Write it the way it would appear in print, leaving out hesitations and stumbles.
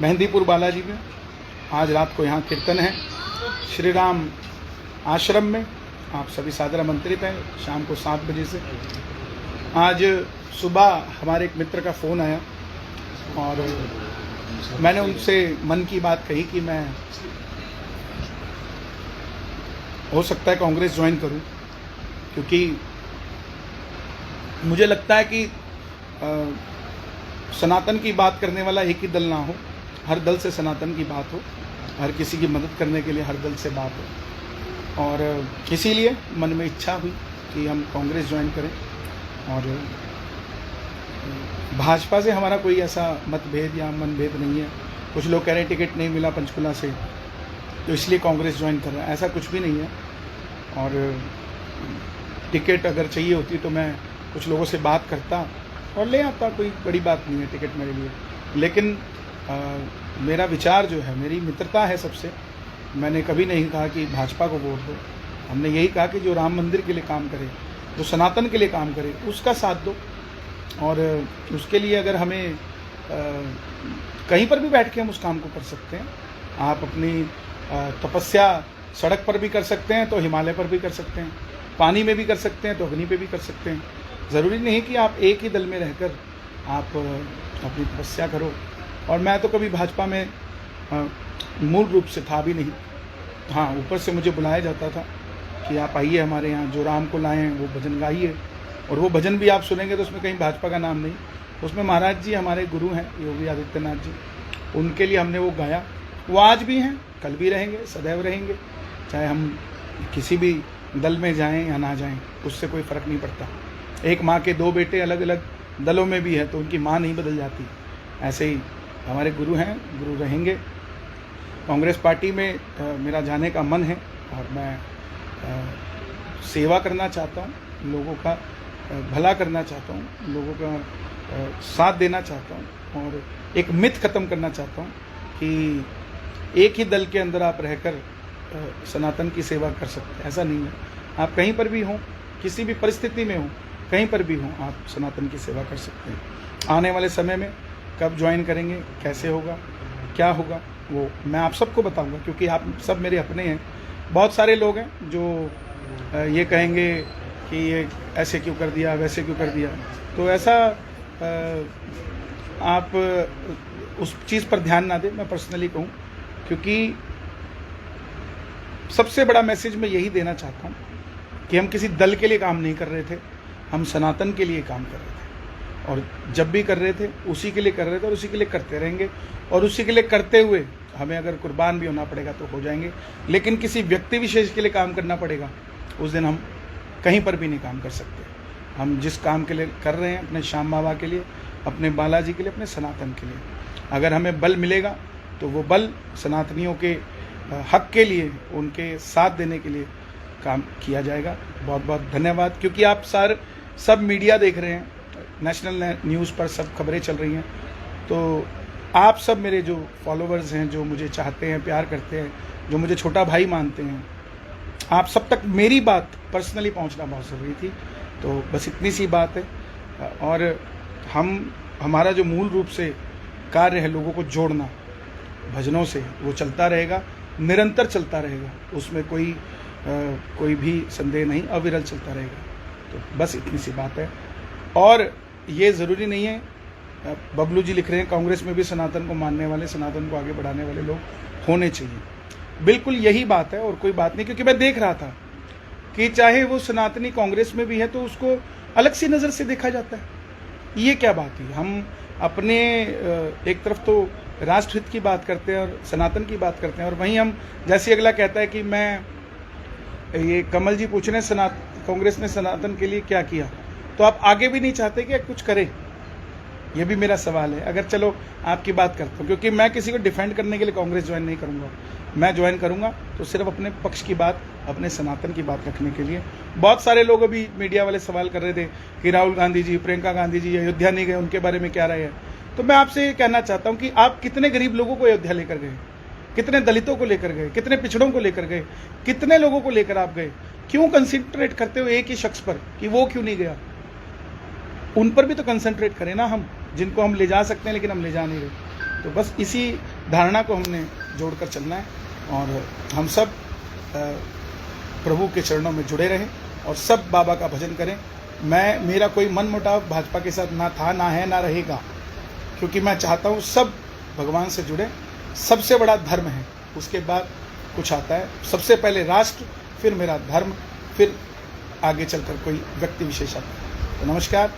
मेहंदीपुर बालाजी में आज रात को यहाँ कीर्तन है श्री राम आश्रम में। आप सभी सादर आमंत्रित हैं शाम को 7 बजे से। आज सुबह हमारे एक मित्र का फ़ोन आया और मैंने उनसे मन की बात कही कि मैं हो सकता है कांग्रेस ज्वाइन करूं, क्योंकि मुझे लगता है कि सनातन की बात करने वाला एक ही दल ना हो, हर दल से सनातन की बात हो, हर किसी की मदद करने के लिए हर दल से बात हो। और इसीलिए मन में इच्छा हुई कि हम कांग्रेस ज्वाइन करें। और भाजपा से हमारा कोई ऐसा मतभेद या मनभेद नहीं है। कुछ लोग कह रहे हैं टिकट नहीं मिला पंचकुला से तो इसलिए कांग्रेस ज्वाइन कर रहा है, ऐसा कुछ भी नहीं है। और टिकट अगर चाहिए होती तो मैं कुछ लोगों से बात करता और ले आता, कोई बड़ी बात नहीं है टिकट मेरे लिए। लेकिन मेरा विचार जो है, मेरी मित्रता है सबसे। मैंने कभी नहीं कहा कि भाजपा को वोट दो, हमने यही कहा कि जो राम मंदिर के लिए काम करे, जो सनातन के लिए काम करे, उसका साथ दो। और उसके लिए अगर हमें कहीं पर भी बैठ के हम उस काम को कर सकते हैं। आप अपनी तपस्या सड़क पर भी कर सकते हैं तो हिमालय पर भी कर सकते हैं, पानी में भी कर सकते हैं तो अग्नि पे भी कर सकते हैं। ज़रूरी नहीं कि आप एक ही दल में रहकर आप अपनी तपस्या करो। और मैं तो कभी भाजपा में मूल रूप से था भी नहीं। हाँ, ऊपर से मुझे बुलाया जाता था कि आप आइए हमारे यहाँ, जो राम को लाए हैं वो भजन गाइए। और वो भजन भी आप सुनेंगे तो उसमें कहीं भाजपा का नाम नहीं, उसमें महाराज जी हमारे गुरु हैं योगी आदित्यनाथ जी, उनके लिए हमने वो गाया। वो आज भी हैं, कल भी रहेंगे, सदैव रहेंगे। चाहे हम किसी भी दल में जाएं या ना जाएं, उससे कोई फ़र्क नहीं पड़ता। एक माँ के 2 बेटे अलग अलग दलों में भी है तो उनकी माँ नहीं बदल जाती। ऐसे ही हमारे गुरु हैं, गुरु रहेंगे। कांग्रेस पार्टी में मेरा जाने का मन है और मैं सेवा करना चाहता हूँ, लोगों का भला करना चाहता हूँ, लोगों का साथ देना चाहता हूँ। और एक मिथ ख़त्म करना चाहता हूँ कि एक ही दल के अंदर आप रहकर सनातन की सेवा कर सकते हैं, ऐसा नहीं है। आप कहीं पर भी हों, किसी भी परिस्थिति में हों, कहीं पर भी हों, आप सनातन की सेवा कर सकते हैं। आने वाले समय में कब ज्वाइन करेंगे, कैसे होगा, क्या होगा, वो मैं आप सबको बताऊंगा, क्योंकि आप सब मेरे अपने हैं। बहुत सारे लोग हैं जो ये कहेंगे कि ये ऐसे क्यों कर दिया, वैसे क्यों कर दिया। तो ऐसा आप उस चीज़ पर ध्यान ना दें, मैं पर्सनली कहूँ, क्योंकि सबसे बड़ा मैसेज मैं यही देना चाहता हूँ कि हम किसी दल के लिए काम नहीं कर रहे थे, हम सनातन के लिए काम कर रहे थे। और जब भी कर रहे थे उसी के लिए कर रहे थे और उसी के लिए करते रहेंगे। और उसी के लिए करते हुए हमें अगर कुर्बान भी होना पड़ेगा तो हो जाएंगे। लेकिन किसी व्यक्ति विशेष के लिए काम करना पड़ेगा, उस दिन हम कहीं पर भी नहीं काम कर सकते। हम जिस काम के लिए कर रहे हैं, अपने श्याम बाबा के लिए, अपने बालाजी के लिए, अपने सनातन के लिए, अगर हमें बल मिलेगा तो वो बल सनातनियों के हक के लिए, उनके साथ देने के लिए काम किया जाएगा। बहुत बहुत धन्यवाद। क्योंकि आप सब मीडिया देख रहे हैं, नेशनल न्यूज़ पर सब खबरें चल रही हैं, तो आप सब मेरे जो फॉलोअर्स हैं, जो मुझे चाहते हैं, प्यार करते हैं, जो मुझे छोटा भाई मानते हैं, आप सब तक मेरी बात पर्सनली पहुंचना बहुत ज़रूरी थी। तो बस इतनी सी बात है। और हमारा जो मूल रूप से कार्य है लोगों को जोड़ना भजनों से, वो चलता रहेगा, निरंतर चलता रहेगा, उसमें कोई भी संदेह नहीं, अविरल चलता रहेगा। तो बस इतनी सी बात है। और ये ज़रूरी नहीं है, बबलू जी लिख रहे हैं कांग्रेस में भी सनातन को मानने वाले, सनातन को आगे बढ़ाने वाले लोग होने चाहिए। बिल्कुल यही बात है और कोई बात नहीं। क्योंकि मैं देख रहा था कि चाहे वो सनातनी कांग्रेस में भी है तो उसको अलग सी नज़र से देखा जाता है। ये क्या बात है? हम अपने एक तरफ तो राष्ट्रहित की बात करते हैं और सनातन की बात करते हैं, और वहीं हम, जैसे अगला कहता है कि ये कमल जी पूछ रहे हैं कांग्रेस ने सनातन के लिए क्या किया, तो आप आगे भी नहीं चाहते कि कुछ करें? ये भी मेरा सवाल है। अगर चलो आपकी बात करता हूँ, क्योंकि मैं किसी को डिफेंड करने के लिए कांग्रेस ज्वाइन नहीं करूँगा। मैं ज्वाइन करूँगा तो सिर्फ अपने पक्ष की बात, अपने सनातन की बात रखने के लिए। बहुत सारे लोग अभी मीडिया वाले सवाल कर रहे थे कि राहुल गांधी जी, प्रियंका गांधी जी अयोध्या नहीं गए, उनके बारे में क्या राय है। तो मैं आपसे ये कहना चाहता हूँ कि आप कितने गरीब लोगों को अयोध्या लेकर गए, कितने दलितों को लेकर गए, कितने पिछड़ों को लेकर गए, कितने लोगों को लेकर आप गए? क्यों कंसंट्रेट करते हो एक ही शख्स पर कि वो क्यों नहीं गया? उन पर भी तो कंसंट्रेट करें ना हम, जिनको हम ले जा सकते हैं लेकिन हम ले जा नहीं रहे। तो बस इसी धारणा को हमने जोड़कर चलना है और हम सब प्रभु के चरणों में जुड़े रहें और सब बाबा का भजन करें। मेरा कोई मन मुटाव भाजपा के साथ ना था, ना है, ना रहेगा, क्योंकि मैं चाहता हूँ सब भगवान से जुड़े। सबसे बड़ा धर्म है, उसके बाद कुछ आता है। सबसे पहले राष्ट्र, फिर मेरा धर्म, फिर आगे चलकर कोई व्यक्ति विशेष आता है। तो नमस्कार।